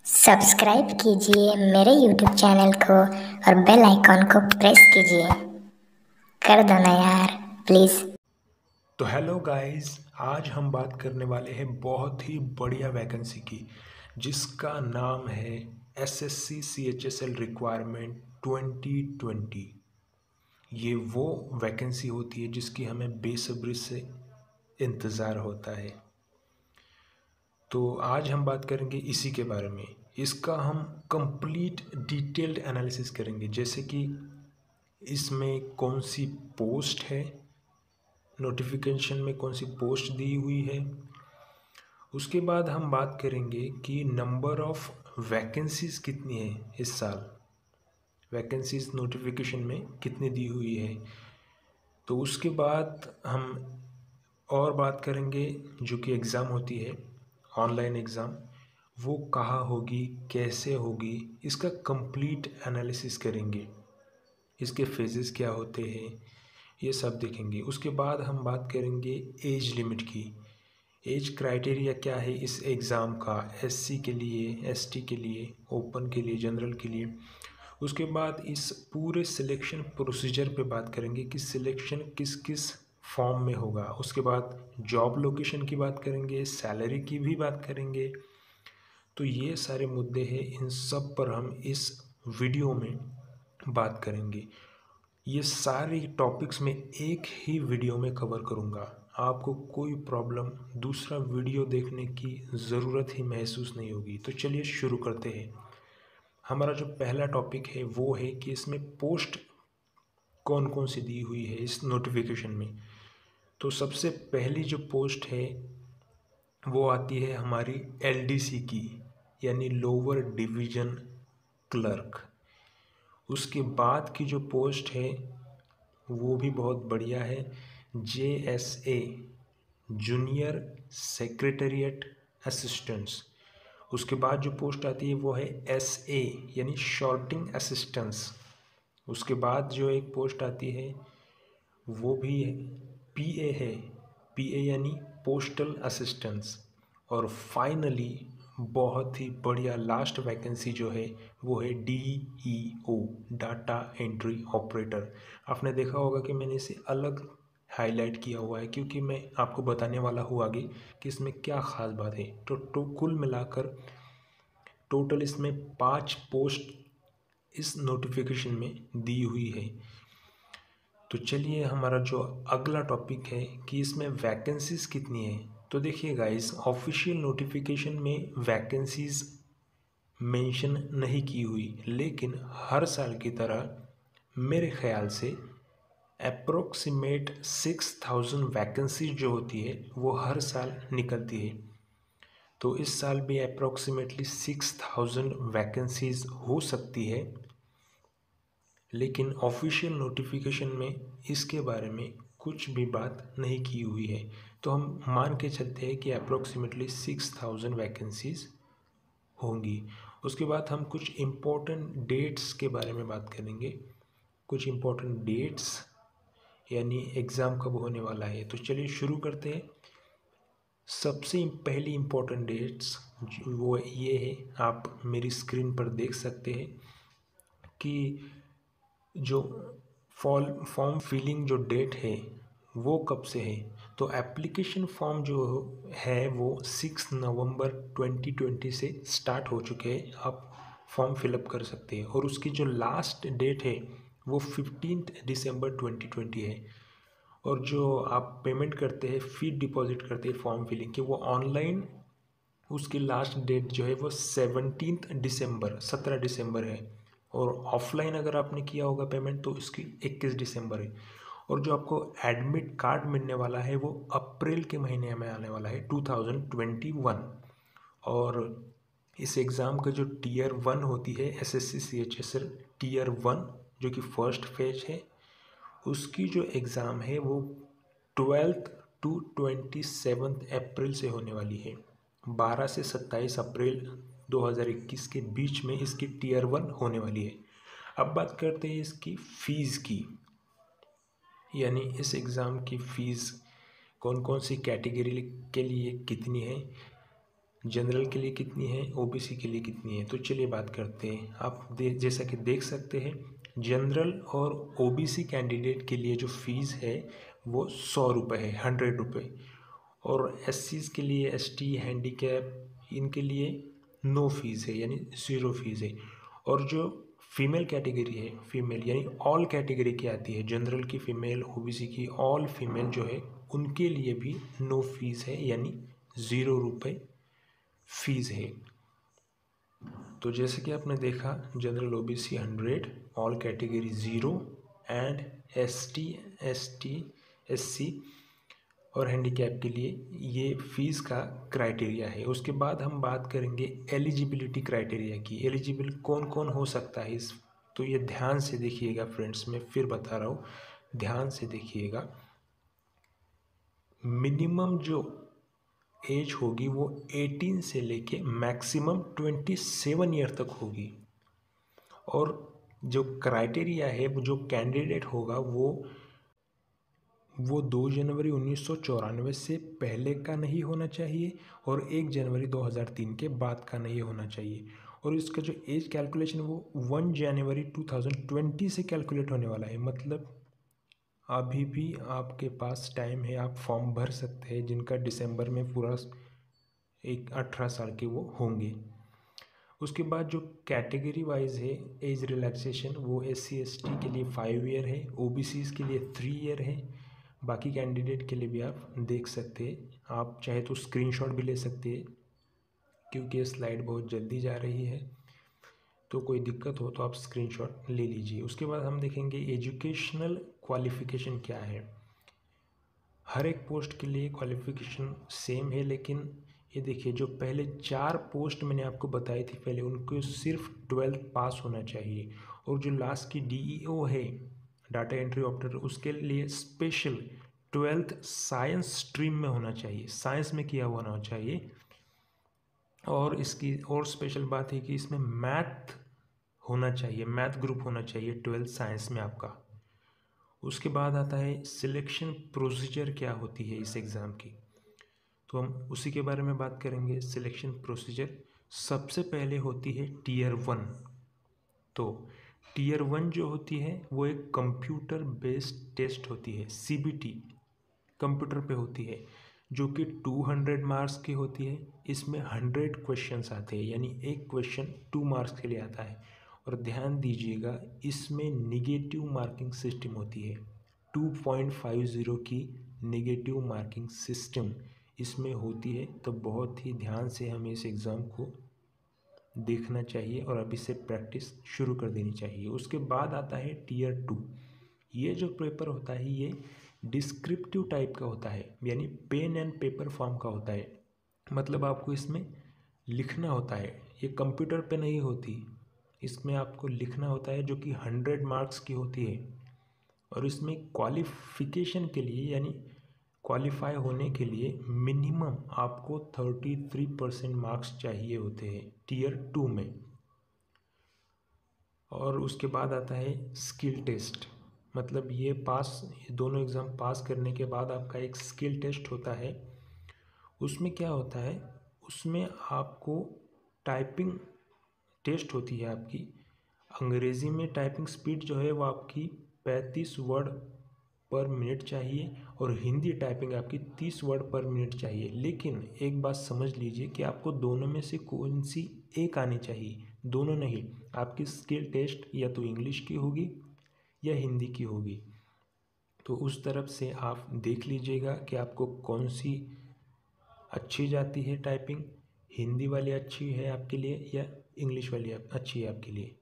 Subscribe कीजिए मेरे YouTube channel को और बेल आइकॉन को प्रेस कीजिए। कर दो ना यार प्लीज़। तो हेलो गाइस, आज हम बात करने वाले हैं बहुत ही बढ़िया वैकेंसी की, जिसका नाम है एसएससी सीएचएसएल रिक्वायरमेंट 2020। ये वो वैकेंसी होती है जिसकी हमें बेसब्री से इंतज़ार होता है। तो आज हम बात करेंगे इसी के बारे में। इसका हम कंप्लीट डिटेल्ड एनालिसिस करेंगे, जैसे कि इसमें कौन सी पोस्ट है, नोटिफिकेशन में कौन सी पोस्ट दी हुई है। उसके बाद हम बात करेंगे कि नंबर ऑफ वैकेंसीज़ कितनी है इस साल, वैकेंसीज़ नोटिफिकेशन में कितनी दी हुई है। तो उसके बाद हम और बात करेंगे जो कि एग्ज़ाम होती है, ऑनलाइन एग्ज़ाम, वो कहाँ होगी, कैसे होगी, इसका कंप्लीट एनालिसिस करेंगे। इसके फेजेस क्या होते हैं, ये सब देखेंगे। उसके बाद हम बात करेंगे एज लिमिट की। एज क्राइटेरिया क्या है इस एग्ज़ाम का, एससी के लिए, एसटी के लिए, ओपन के लिए, जनरल के लिए। उसके बाद इस पूरे सिलेक्शन प्रोसीजर पे बात करेंगे कि सिलेक्शन किस किस फॉर्म में होगा। उसके बाद जॉब लोकेशन की बात करेंगे, सैलरी की भी बात करेंगे। तो ये सारे मुद्दे हैं, इन सब पर हम इस वीडियो में बात करेंगे। ये सारे टॉपिक्स में एक ही वीडियो में कवर करूँगा। आपको कोई प्रॉब्लम दूसरा वीडियो देखने की ज़रूरत ही महसूस नहीं होगी। तो चलिए शुरू करते हैं। हमारा जो पहला टॉपिक है वो है कि इसमें पोस्ट कौन कौन सी दी हुई है इस नोटिफिकेशन में। तो सबसे पहली जो पोस्ट है वो आती है हमारी एलडीसी की, यानी लोअर डिवीज़न क्लर्क। उसके बाद की जो पोस्ट है वो भी बहुत बढ़िया है, जेएसए, जूनियर सेक्रेटेरिएट असिस्टेंट्स। उसके बाद जो पोस्ट आती है वो है एसए, यानी शॉर्टिंग असिस्टेंट्स। उसके बाद जो एक पोस्ट आती है वो भी पीए है, पीए यानी पोस्टल असिस्टेंट्स। और फाइनली बहुत ही बढ़िया लास्ट वैकेंसी जो है वो है डीईओ, डाटा एंट्री ऑपरेटर। आपने देखा होगा कि मैंने इसे अलग हाईलाइट किया हुआ है, क्योंकि मैं आपको बताने वाला हूँ आगे कि इसमें क्या ख़ास बात है। तो कुल मिलाकर टोटल इसमें 5 पोस्ट इस नोटिफिकेशन में दी हुई है। तो चलिए हमारा जो अगला टॉपिक है कि इसमें वैकेंसीज़ कितनी है। तो देखिए गाइस, ऑफिशियल नोटिफिकेशन में वैकेंसीज़ मेंशन नहीं की हुई, लेकिन हर साल की तरह मेरे ख्याल से अप्रोक्सीमेट 6000 वैकेंसी जो होती है वो हर साल निकलती है। तो इस साल भी अप्रोक्सीमेटली 6000 वैकेंसीज़ हो सकती है, लेकिन ऑफिशियल नोटिफिकेशन में इसके बारे में कुछ भी बात नहीं की हुई है। तो हम मान के चलते हैं कि अप्रोक्सीमेटली 6000 वैकेंसीज़ होंगी। उसके बाद हम कुछ इम्पोर्टेंट डेट्स के बारे में बात करेंगे। कुछ इम्पोर्टेंट डेट्स यानी एग्ज़ाम कब होने वाला है। तो चलिए शुरू करते हैं। सबसे पहली इम्पोर्टेंट डेट्स वो ये है, आप मेरी स्क्रीन पर देख सकते हैं कि जो फॉर्म फिलिंग जो डेट है वो कब से है। तो एप्लीकेशन फॉर्म जो है वो 6 नवंबर 2020 से स्टार्ट हो चुके हैं, आप फॉर्म फिलअप कर सकते हैं। और उसकी जो लास्ट डेट है वो 15 दिसंबर 2020 है। और जो आप पेमेंट करते हैं, फी डिपॉजिट करते हैं फॉर्म फिलिंग की, वो ऑनलाइन उसकी लास्ट डेट जो है वो 17 दिसंबर है। और ऑफलाइन अगर आपने किया होगा पेमेंट तो इसकी 21 दिसंबर है। और जो आपको एडमिट कार्ड मिलने वाला है वो अप्रैल के महीने में आने वाला है, 2021। और इस एग्ज़ाम का जो टीयर 1 होती है, एसएससी सीएचएसएल टीयर 1, जो कि फर्स्ट फेज है, उसकी जो एग्ज़ाम है वो 12 टू 27 अप्रैल से होने वाली है। 12 से 27 अप्रैल 2021 के बीच में इसकी टीयर 1 होने वाली है। अब बात करते हैं इसकी फ़ीस की, यानी इस एग्ज़ाम की फ़ीस कौन कौन सी कैटेगरी के लिए कितनी है। जनरल के लिए कितनी है, ओबीसी के लिए कितनी है। तो चलिए बात करते हैं। आप जैसा कि देख सकते हैं, जनरल और ओबीसी कैंडिडेट के लिए जो फीस है वो 100 रुपये है, 100 रुपये। और एससीज के लिए, एसटी, हैंडीकैप, इनके लिए नो फीस है, यानी 0 फीस है। और जो फीमेल कैटेगरी है, फीमेल यानी ऑल कैटेगरी की आती है, जनरल की फीमेल, ओबीसी की ऑल फीमेल जो है, उनके लिए भी नो फीस है, यानी 0 रुपये फीस है। तो जैसे कि आपने देखा, general OBC 100, all category 0 and ST, SC और हैंडीकैप के लिए ये फीस का क्राइटेरिया है। उसके बाद हम बात करेंगे एलिजिबिलिटी क्राइटेरिया की। एलिजिबल कौन कौन हो सकता है इस, तो ये ध्यान से देखिएगा फ्रेंड्स, मैं फिर बता रहा हूँ, ध्यान से देखिएगा। मिनिमम जो एज होगी वो 18 से लेके मैक्सिमम 27 ईयर तक होगी। और जो क्राइटेरिया है, जो कैंडिडेट होगा वो 2 जनवरी 1994 से पहले का नहीं होना चाहिए और 1 जनवरी 2003 के बाद का नहीं होना चाहिए। और इसका जो एज कैलकुलेशन वो 1 जनवरी 2020 से कैलकुलेट होने वाला है। मतलब अभी भी आपके पास टाइम है, आप फॉर्म भर सकते हैं, जिनका दिसंबर में पूरा 18 साल के वो होंगे। उसके बाद जो कैटेगरी वाइज है एज रिलैक्सेशन, वो SC ST के लिए 5 ईयर है, OBCs के लिए 3 ईयर है। बाकी कैंडिडेट के लिए भी आप देख सकते हैं, आप चाहे तो स्क्रीनशॉट भी ले सकते हैं, क्योंकि ये स्लाइड बहुत जल्दी जा रही है, तो कोई दिक्कत हो तो आप स्क्रीनशॉट ले लीजिए। उसके बाद हम देखेंगे एजुकेशनल क्वालिफ़िकेशन क्या है। हर एक पोस्ट के लिए क्वालिफ़िकेशन सेम है, लेकिन ये देखिए, जो पहले 4 पोस्ट मैंने आपको बताई थी पहले, उनको सिर्फ 12th पास होना चाहिए। और जो लास्ट की DEO है, डाटा एंट्री ऑपरेटर, उसके लिए स्पेशल 12th साइंस स्ट्रीम में होना चाहिए, साइंस में किया हुआ होना चाहिए। और इसकी और स्पेशल बात है कि इसमें मैथ होना चाहिए, मैथ ग्रुप होना चाहिए 12th साइंस में आपका। उसके बाद आता है सिलेक्शन प्रोसीजर क्या होती है इस एग्ज़ाम की, तो हम उसी के बारे में बात करेंगे। सिलेक्शन प्रोसीजर सबसे पहले होती है टीयर 1। तो टीयर 1 जो होती है वो एक कंप्यूटर बेस्ड टेस्ट होती है, CBT कंप्यूटर पे होती है, जो कि 200 मार्क्स की होती है। इसमें 100 क्वेश्चंस आते हैं, यानी एक क्वेश्चन 2 मार्क्स के लिए आता है। और ध्यान दीजिएगा, इसमें निगेटिव मार्किंग सिस्टम होती है, 2.50 की निगेटिव मार्किंग सिस्टम इसमें होती है। तो बहुत ही ध्यान से हमें इस एग्ज़ाम को देखना चाहिए और अभी से प्रैक्टिस शुरू कर देनी चाहिए। उसके बाद आता है टीयर 2। ये जो पेपर होता है ये डिस्क्रिप्टिव टाइप का होता है, यानी पेन एंड पेपर फॉर्म का होता है। मतलब आपको इसमें लिखना होता है, ये कंप्यूटर पे नहीं होती, इसमें आपको लिखना होता है, जो कि 100 मार्क्स की होती है। और इसमें क्वालिफ़िकेशन के लिए, यानी क्वालिफाई होने के लिए मिनिमम आपको 33% मार्क्स चाहिए होते हैं टीयर 2 में। और उसके बाद आता है स्किल टेस्ट। मतलब ये दोनों एग्ज़ाम पास करने के बाद आपका एक स्किल टेस्ट होता है। उसमें क्या होता है, उसमें आपको टाइपिंग टेस्ट होती है आपकी। अंग्रेज़ी में टाइपिंग स्पीड जो है वो आपकी 35 वर्ड पर मिनट चाहिए और हिंदी टाइपिंग आपकी 30 वर्ड पर मिनट चाहिए। लेकिन एक बात समझ लीजिए कि आपको दोनों में से कौन सी एक आनी चाहिए, दोनों नहीं। आपकी स्किल टेस्ट या तो इंग्लिश की होगी या हिंदी की होगी। तो उस तरफ से आप देख लीजिएगा कि आपको कौन सी अच्छी जाती है टाइपिंग, हिंदी वाली अच्छी है आपके लिए या इंग्लिश वाली अच्छी है आपके लिए।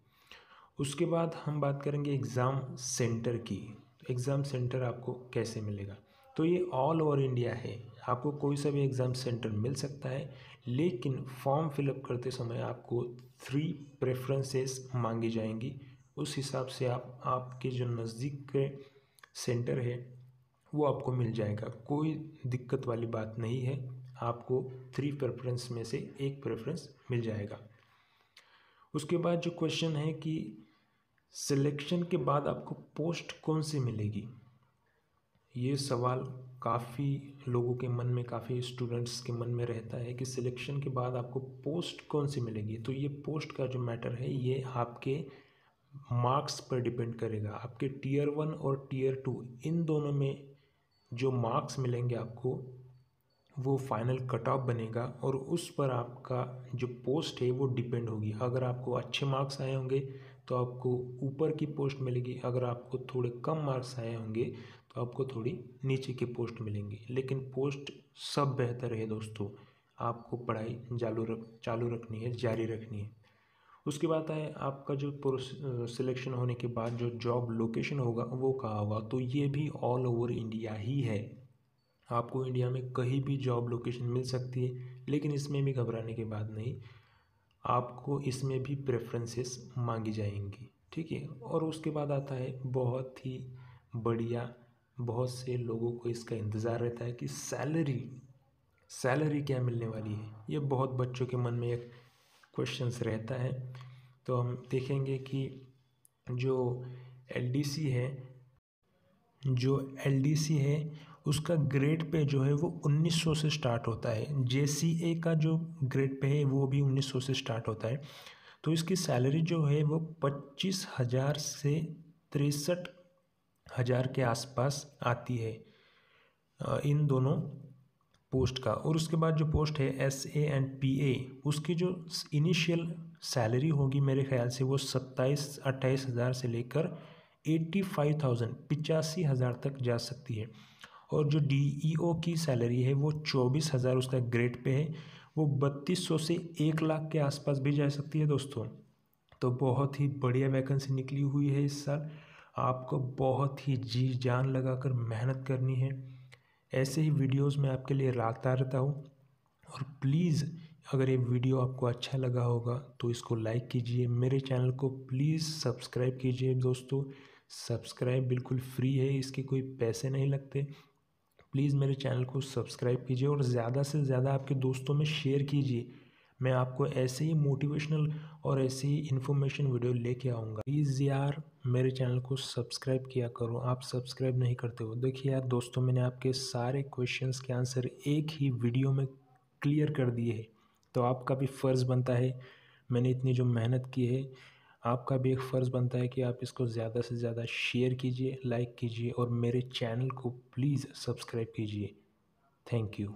उसके बाद हम बात करेंगे एग्ज़ाम सेंटर की। एग्ज़ाम सेंटर आपको कैसे मिलेगा, तो ये ऑल ओवर इंडिया है, आपको कोई सा भी एग्ज़ाम सेंटर मिल सकता है। लेकिन फॉर्म फिलअप करते समय आपको 3 प्रेफरेंसेस मांगी जाएंगी। उस हिसाब से आपके जो नज़दीक के सेंटर है वो आपको मिल जाएगा, कोई दिक्कत वाली बात नहीं है। आपको 3 प्रेफरेंस में से एक प्रेफरेंस मिल जाएगा। उसके बाद जो क्वेश्चन है कि सिलेक्शन के बाद आपको पोस्ट कौन सी मिलेगी, ये सवाल काफ़ी लोगों के मन में, काफ़ी स्टूडेंट्स के मन में रहता है कि सिलेक्शन के बाद आपको पोस्ट कौन सी मिलेगी। तो ये पोस्ट का जो मैटर है ये आपके मार्क्स पर डिपेंड करेगा। आपके टीयर 1 और टीयर 2 इन दोनों में जो मार्क्स मिलेंगे आपको, वो फाइनल कट ऑफ बनेगा और उस पर आपका जो पोस्ट है वो डिपेंड होगी। अगर आपको अच्छे मार्क्स आए होंगे तो आपको ऊपर की पोस्ट मिलेगी, अगर आपको थोड़े कम मार्क्स आए होंगे तो आपको थोड़ी नीचे की पोस्ट मिलेंगी। लेकिन पोस्ट सब बेहतर है दोस्तों, आपको पढ़ाई चालू रखनी है, जारी रखनी है। उसके बाद है आपका जो सिलेक्शन होने के बाद जो जॉब लोकेशन होगा वो कहाँ होगा। तो ये भी ऑल ओवर इंडिया ही है, आपको इंडिया में कहीं भी जॉब लोकेशन मिल सकती है। लेकिन इसमें भी घबराने की बात नहीं, आपको इसमें भी प्रेफरेंसेस मांगी जाएंगी, ठीक है। और उसके बाद आता है बहुत ही बढ़िया, बहुत से लोगों को इसका इंतज़ार रहता है कि सैलरी क्या मिलने वाली है। ये बहुत बच्चों के मन में एक क्वेश्चंस रहता है। तो हम देखेंगे कि जो एलडीसी है उसका ग्रेड पे जो है वो 1900 से स्टार्ट होता है। जेसीए का जो ग्रेड पे है वो भी 1900 से स्टार्ट होता है। तो इसकी सैलरी जो है वो 25,000 से 63,000 के आसपास आती है इन दोनों पोस्ट का। और उसके बाद जो पोस्ट है SA एंड PA, उसकी जो इनिशियल सैलरी होगी मेरे ख्याल से वो 27-28,000 से लेकर 85,000 85,000 तक जा सकती है। और जो DEO की सैलरी है वो 24,000 उसका ग्रेड पे है, वो 3200 से 1 लाख के आसपास भी जा सकती है दोस्तों। तो बहुत ही बढ़िया वैकेंसी निकली हुई है इस साल, आपको बहुत ही जी जान लगाकर मेहनत करनी है। ऐसे ही वीडियोस मैं आपके लिए लाता रहता हूँ। और प्लीज़ अगर ये वीडियो आपको अच्छा लगा होगा तो इसको लाइक कीजिए, मेरे चैनल को प्लीज़ सब्सक्राइब कीजिए दोस्तों। सब्सक्राइब बिल्कुल फ्री है, इसके कोई पैसे नहीं लगते। प्लीज़ मेरे चैनल को सब्सक्राइब कीजिए और ज़्यादा से ज़्यादा आपके दोस्तों में शेयर कीजिए। मैं आपको ऐसे ही मोटिवेशनल और ऐसे ही इन्फॉर्मेशन वीडियो लेके आऊँगा। प्लीज़ यार मेरे चैनल को सब्सक्राइब किया करो, आप सब्सक्राइब नहीं करते हो। देखिए यार दोस्तों, मैंने आपके सारे क्वेश्चंस के आंसर एक ही वीडियो में क्लियर कर दिए हैं। तो आपका भी फ़र्ज़ बनता है, मैंने इतनी जो मेहनत की है, आपका भी एक फ़र्ज़ बनता है कि आप इसको ज़्यादा से ज़्यादा शेयर कीजिए, लाइक कीजिए और मेरे चैनल को प्लीज़ सब्सक्राइब कीजिए। Thank you.